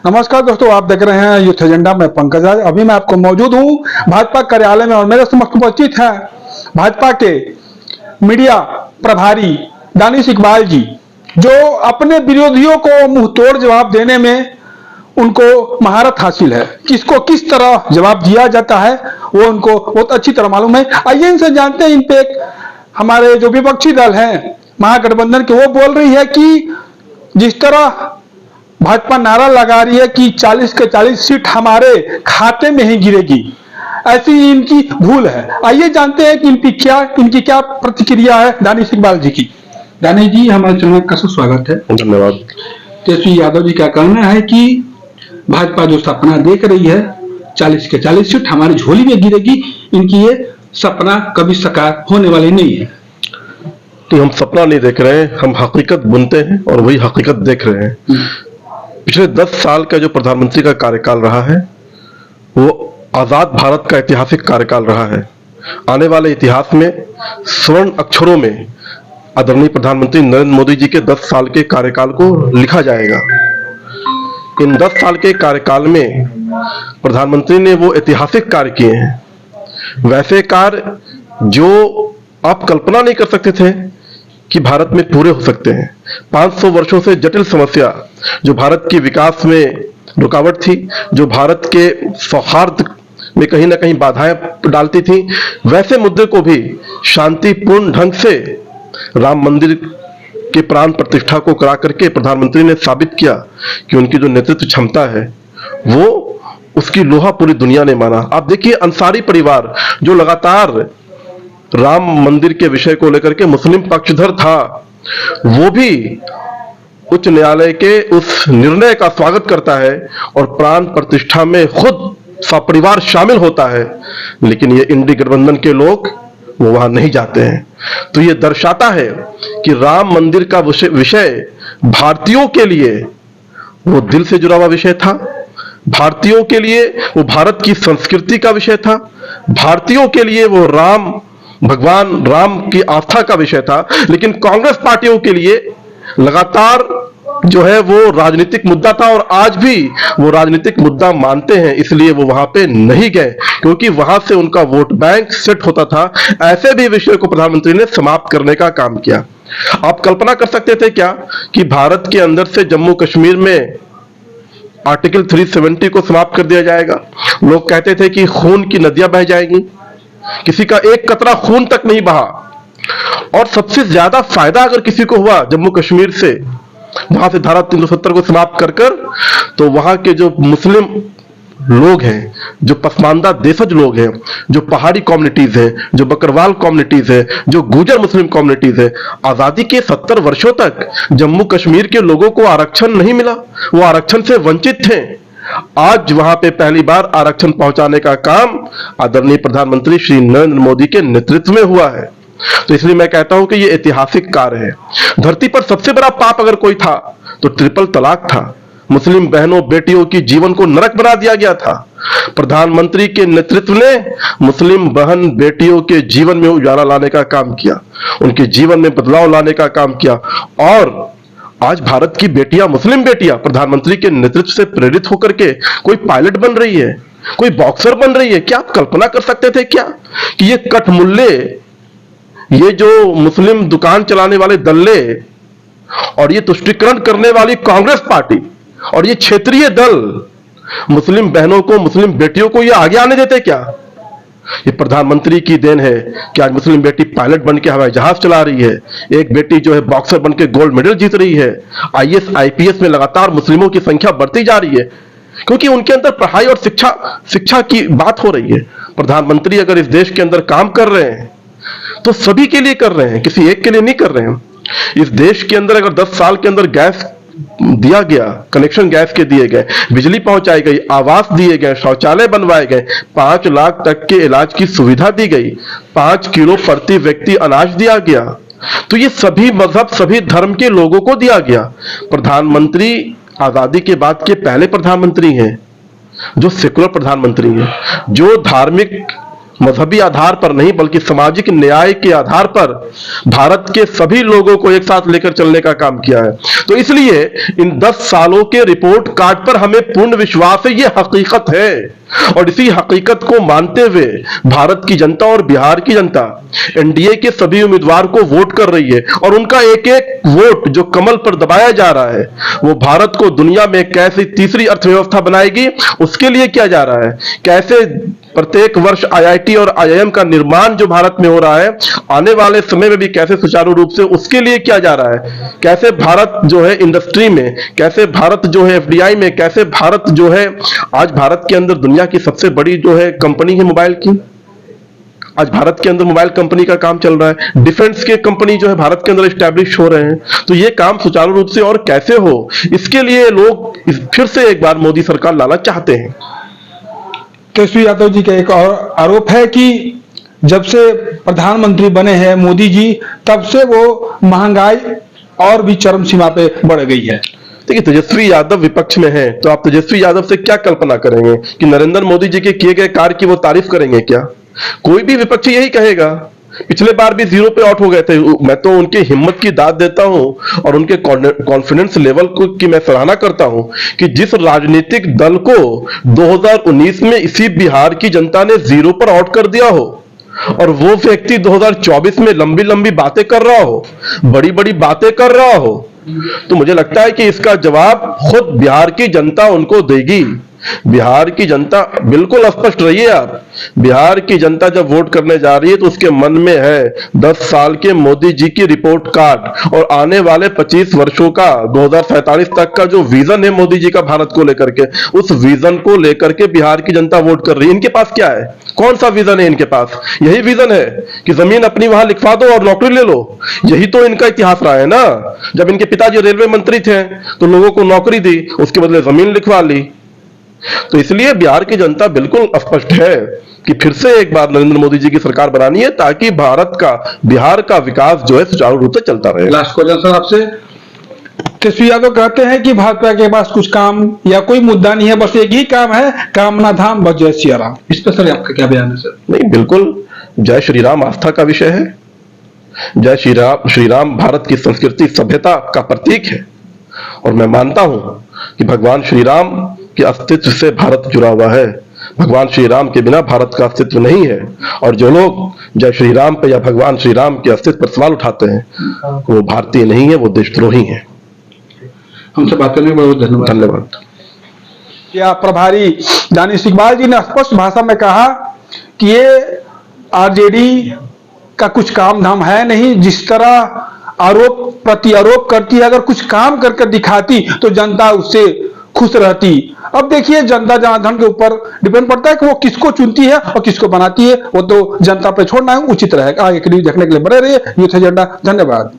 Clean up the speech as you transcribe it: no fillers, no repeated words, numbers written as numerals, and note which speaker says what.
Speaker 1: नमस्कार दोस्तों, आप देख रहे हैं यूथ एजेंडा में पंकज राज। अभी मैं आपको मौजूद हूं भाजपा कार्यालय में और मेरे समक्ष उपस्थित हैं भाजपा के मीडिया प्रभारी दानिश इकबाल जी, जो अपने विरोधियों को मुंह तोड़ जवाब देने में उनको महारत हासिल है। किसको किस तरह जवाब दिया जाता है वो उनको बहुत अच्छी तरह मालूम है। आइए इनसे जानते हैं। इन पे हमारे जो विपक्षी दल हैं महागठबंधन के, वो बोल रही है कि जिस तरह भाजपा नारा लगा रही है कि 40 के 40 सीट हमारे खाते में ही गिरेगी, ऐसी इनकी भूल है। आइए जानते हैं कि इनकी क्या प्रतिक्रिया है दानिश इकबाल जी की। दानिश जी, हमारे चैनल का स्वागत है।
Speaker 2: धन्यवाद।
Speaker 1: तेजस्वी यादव जी का कहना है कि भाजपा जो सपना देख रही है 40 के 40 सीट हमारी झोली में गिरेगी, इनकी ये सपना कभी साकार होने वाली नहीं है।
Speaker 2: तो हम सपना नहीं देख रहे हैं, हम हकीकत बुनते हैं और वही हकीकत देख रहे हैं। पिछले 10 साल का जो प्रधानमंत्री का कार्यकाल रहा है वो आजाद भारत का ऐतिहासिक कार्यकाल रहा है। आने वाले इतिहास में स्वर्ण अक्षरों में आदरणीय प्रधानमंत्री नरेंद्र मोदी जी के 10 साल के कार्यकाल को लिखा जाएगा। इन 10 साल के कार्यकाल में प्रधानमंत्री ने वो ऐतिहासिक कार्य किए हैं, वैसे कार्य जो आप कल्पना नहीं कर सकते थे कि भारत में पूरे हो सकते हैं। 500 वर्षों से जटिल समस्या जो भारत के विकास में रुकावट थी, जो भारत के सौहार्द में कहीं ना कहीं बाधाएं डालती थी, वैसे मुद्दे को भी शांतिपूर्ण ढंग से राम मंदिर के प्राण प्रतिष्ठा को करा करके प्रधानमंत्री ने साबित किया कि उनकी जो नेतृत्व क्षमता है वो उसकी लोहा पूरी दुनिया ने माना। आप देखिए, अंसारी परिवार जो लगातार राम मंदिर के विषय को लेकर के मुस्लिम पक्षधर था, वो भी उच्च न्यायालय के उस निर्णय का स्वागत करता है और प्राण प्रतिष्ठा में खुद सपरिवार शामिल होता है। लेकिन ये इंडी गठबंधन के लोग वो वहां नहीं जाते हैं। तो ये दर्शाता है कि राम मंदिर का विषय भारतीयों के लिए वो दिल से जुड़ा हुआ विषय था, भारतीयों के लिए वो भारत की संस्कृति का विषय था, भारतीयों के लिए वो भगवान राम की आस्था का विषय था। लेकिन कांग्रेस पार्टियों के लिए लगातार जो है वो राजनीतिक मुद्दा था और आज भी वो राजनीतिक मुद्दा मानते हैं, इसलिए वो वहां पे नहीं गए क्योंकि वहां से उनका वोट बैंक सेट होता था। ऐसे भी विषय को प्रधानमंत्री ने समाप्त करने का काम किया। आप कल्पना कर सकते थे क्या कि भारत के अंदर से जम्मू कश्मीर में आर्टिकल 370 को समाप्त कर दिया जाएगा? लोग कहते थे कि खून की नदियां बह जाएंगी, किसी का एक कतरा खून तक नहीं बहा। और सबसे ज्यादा फायदा अगर किसी को हुआ जम्मू कश्मीर से, वहां से धारा 370 को समाप्त कर तो वहां के जो मुस्लिम लोग हैं, जो पसमानदा देशज लोग हैं, जो पहाड़ी कम्युनिटीज हैं, जो बकरवाल कम्युनिटीज हैं, जो गुजर मुस्लिम कम्युनिटीज हैं, आजादी के 70 वर्षों तक जम्मू कश्मीर के लोगों को आरक्षण नहीं मिला, वो आरक्षण से वंचित थे। आज वहां पे पहली बार आरक्षण पहुंचाने का काम आदरणीय प्रधानमंत्री श्री नरेंद्र मोदी के नेतृत्व में हुआ है। तो इसलिए मैं कहता हूं कि यह ऐतिहासिक कार्य है। धरती पर सबसे बड़ा पाप अगर कोई था तो ट्रिपल तलाक था। मुस्लिम बहनों बेटियों की जीवन को नरक बना दिया गया था। प्रधानमंत्री के नेतृत्व ने मुस्लिम बहन बेटियों के जीवन में उजाला लाने का काम किया, उनके जीवन में बदलाव लाने का काम किया। और आज भारत की बेटियां, मुस्लिम बेटियां प्रधानमंत्री के नेतृत्व से प्रेरित होकर के कोई पायलट बन रही है, कोई बॉक्सर बन रही है। क्या आप कल्पना कर सकते थे क्या कि ये कठमुल्ले, ये जो मुस्लिम दुकान चलाने वाले दल्ले और ये तुष्टीकरण करने वाली कांग्रेस पार्टी और ये क्षेत्रीय दल मुस्लिम बहनों को, मुस्लिम बेटियों को ये आगे आने देते क्या? ये प्रधानमंत्री की देन है कि आज मुस्लिम बेटी पायलट बन के हवाई जहाज चला रही है, एक बेटी जो है बॉक्सर बन के गोल्ड मेडल जीत रही है, आईएएस आईपीएस में लगातार मुस्लिमों की संख्या बढ़ती जा रही है क्योंकि उनके अंदर पढ़ाई और शिक्षा की बात हो रही है। प्रधानमंत्री अगर इस देश के अंदर काम कर रहे हैं तो सभी के लिए कर रहे हैं, किसी एक के लिए नहीं कर रहे हैं। इस देश के अंदर अगर 10 साल के अंदर गैस दिया गया, कनेक्शन गैस के दिए गए, बिजली पहुंचाई गई, आवास दिए गए, शौचालय बनवाए गए, 5 लाख तक के इलाज की सुविधा दी गई, 5 किलो प्रति व्यक्ति अनाज दिया गया, तो ये सभी मजहब, सभी धर्म के लोगों को दिया गया। प्रधानमंत्री आजादी के बाद के पहले प्रधानमंत्री हैं जो सेकुलर प्रधानमंत्री हैं, जो धार्मिक मजहबी आधार पर नहीं बल्कि सामाजिक न्याय के आधार पर भारत के सभी लोगों को एक साथ लेकर चलने का काम किया है। तो इसलिए इन 10 सालों के रिपोर्ट कार्ड पर हमें पूर्ण विश्वास है, ये हकीकत है। और इसी हकीकत को मानते हुए भारत की जनता और बिहार की जनता एनडीए के सभी उम्मीदवार को वोट कर रही है, और उनका एक एक वोट जो कमल पर दबाया जा रहा है वो भारत को दुनिया में कैसे तीसरी अर्थव्यवस्था बनाएगी उसके लिए किया जा रहा है। कैसे प्रत्येक वर्ष आईआईटी और आईआईएम का निर्माण जो भारत में हो रहा है आने वाले समय में भी कैसे सुचारू रूप से उसके लिए किया जा रहा है। कैसे भारत जो है इंडस्ट्री में, कैसे भारत जो है एफडीआई में, कैसे भारत जो है आज भारत के अंदर दुनिया की सबसे बड़ी जो है कंपनी है मोबाइल की, आज भारत के अंदर मोबाइल कंपनी का काम चल रहा है, डिफेंस के कंपनी जो है भारत के अंदर स्टैब्लिश हो रहे हैं। तो ये काम सुचारू रूप से और कैसे हो इसके लिए लोग फिर से एक बार मोदी सरकार लाना चाहते हैं।
Speaker 1: तेजस्वी यादव जी का एक और आरोप है कि जब से प्रधानमंत्री बने हैं मोदी जी तब से वो महंगाई और भी चरम सीमा पे बढ़ गई है।
Speaker 2: देखिए, तेजस्वी यादव विपक्ष में है तो आप तेजस्वी यादव से क्या कल्पना करेंगे कि नरेंद्र मोदी जी के किए गए कार्य की वो तारीफ करेंगे क्या? कोई भी विपक्षी यही कहेगा। पिछले बार भी 0 पे आउट हो गए थे। मैं तो उनकी हिम्मत की दाद देता हूं और उनके कॉन्फिडेंस लेवल को की मैं सराहना करता हूं कि जिस राजनीतिक दल को 2019 में इसी बिहार की जनता ने 0 पर आउट कर दिया हो और वो व्यक्ति 2024 में लंबी लंबी बातें कर रहा हो, बड़ी बड़ी बातें कर रहा हो, तो मुझे लगता है कि इसका जवाब खुद बिहार की जनता उनको देगी। बिहार की जनता, बिल्कुल स्पष्ट रहिए आप, बिहार की जनता जब वोट करने जा रही है तो उसके मन में है 10 साल के मोदी जी की रिपोर्ट कार्ड और आने वाले 25 वर्षों का 2047 तक का जो विजन है मोदी जी का भारत को लेकर के, उस विजन को लेकर के बिहार की जनता वोट कर रही है। इनके पास क्या है? कौन सा विजन है इनके पास? यही विजन है कि जमीन अपनी वहां लिखवा दो और नौकरी ले लो। यही तो इनका इतिहास रहा है ना। जब इनके पिताजी रेलवे मंत्री थे तो लोगों को नौकरी दी, उसके बदले जमीन लिखवा ली। तो इसलिए बिहार की जनता बिल्कुल स्पष्ट है कि फिर से एक बार नरेंद्र मोदी जी की सरकार बनानी है ताकि भारत का, बिहार का विकास जो है सुचारू रूप से चलता रहे।
Speaker 1: लास्ट क्वेश्चन सर आपसे। तेजस्वी यादव कहते हैं कि भाजपा के पास कुछ काम या कोई मुद्दा नहीं है, बस एक ही काम है, कामना धाम बस जय श्री राम। इस पर सर आपका क्या बयान है सर?
Speaker 2: नहीं, बिल्कुल जय श्री राम आस्था का विषय है। जय श्री राम भारत की संस्कृति सभ्यता का प्रतीक है और मैं मानता हूं कि भगवान श्री राम के अस्तित्व से भारत जुड़ा हुआ है। भगवान श्री राम के बिना भारत का अस्तित्व नहीं है। और जो लोग जय श्री राम पे या भगवान श्री राम के अस्तित्व पर सवाल उठाते हैं वो भारतीय नहीं है, वो देशद्रोही हैं।
Speaker 1: हमसे बात करने के लिए बहुत धन्यवाद।
Speaker 2: धन्यवाद।
Speaker 1: या प्रभारी दानिश इकबाल जी ने स्पष्ट भाषा में कहा कि ये आरजेडी का कुछ काम धाम है नहीं। जिस तरह आरोप प्रति आरोप करती है, अगर कुछ काम करके दिखाती तो जनता उससे खुश रहती। अब देखिए जनता जनार्दन के ऊपर डिपेंड पड़ता है कि वो किसको चुनती है और किसको बनाती है, वो तो जनता पे छोड़ना है उचित रहेगा। आगे के न्यूज़ देखने के लिए बने रहिए यूथ एजेंडा। धन्यवाद।